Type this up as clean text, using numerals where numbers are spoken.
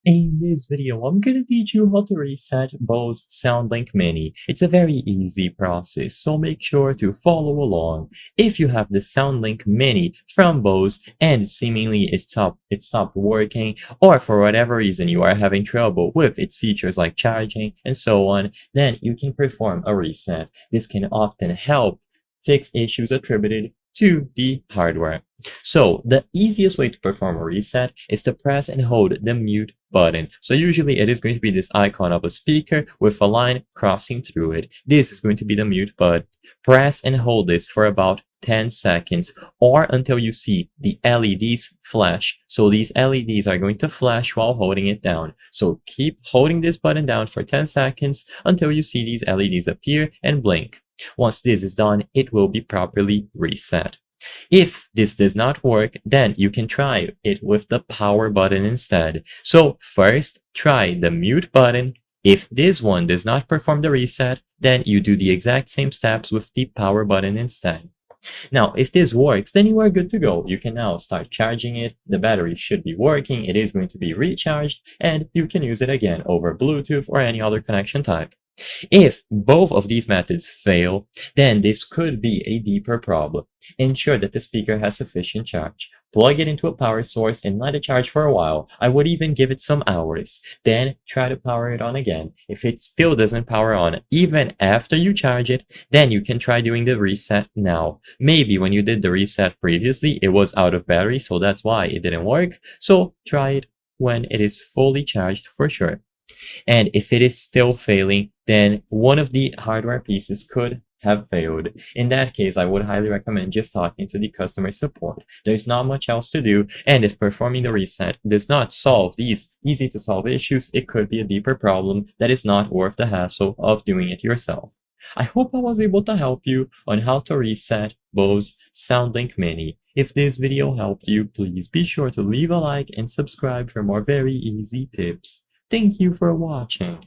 In this video, I'm gonna teach you how to reset Bose Soundlink Mini. It's a very easy process, so make sure to follow along. If you have the Soundlink Mini from Bose and seemingly it stopped working, or for whatever reason you are having trouble with its features like charging and so on, then you can perform a reset. This can often help fix issues attributed to the hardware. So the easiest way to perform a reset is to press and hold the mute button. So usually it is going to be this icon of a speaker with a line crossing through it. This is going to be the mute button. Press and hold this for about 10 seconds or until you see the LEDs flash. So these LEDs are going to flash while holding it down. So keep holding this button down for 10 seconds until you see these LEDs appear and blink. Once this is done, it will be properly reset. If this does not work, then you can try it with the power button instead. So first, try the mute button. If this one does not perform the reset, then you do the exact same steps with the power button instead. Now, if this works, then you are good to go. You can now start charging it. The battery should be working. It is going to be recharged, and you can use it again over Bluetooth or any other connection type. If both of these methods fail, then this could be a deeper problem. Ensure that the speaker has sufficient charge. Plug it into a power source and let it charge for a while. I would even give it some hours. Then try to power it on again. If it still doesn't power on even after you charge it, then you can try doing the reset now. Maybe when you did the reset previously, it was out of battery, so that's why it didn't work. So try it when it is fully charged for sure. And if it is still failing, then one of the hardware pieces could have failed. In that case, I would highly recommend just talking to the customer support. There's not much else to do, and if performing the reset does not solve these easy to solve issues, it could be a deeper problem that is not worth the hassle of doing it yourself. I hope I was able to help you on how to reset Bose Soundlink Mini. If this video helped you, please be sure to leave a like and subscribe for more very easy tips. Thank you for watching.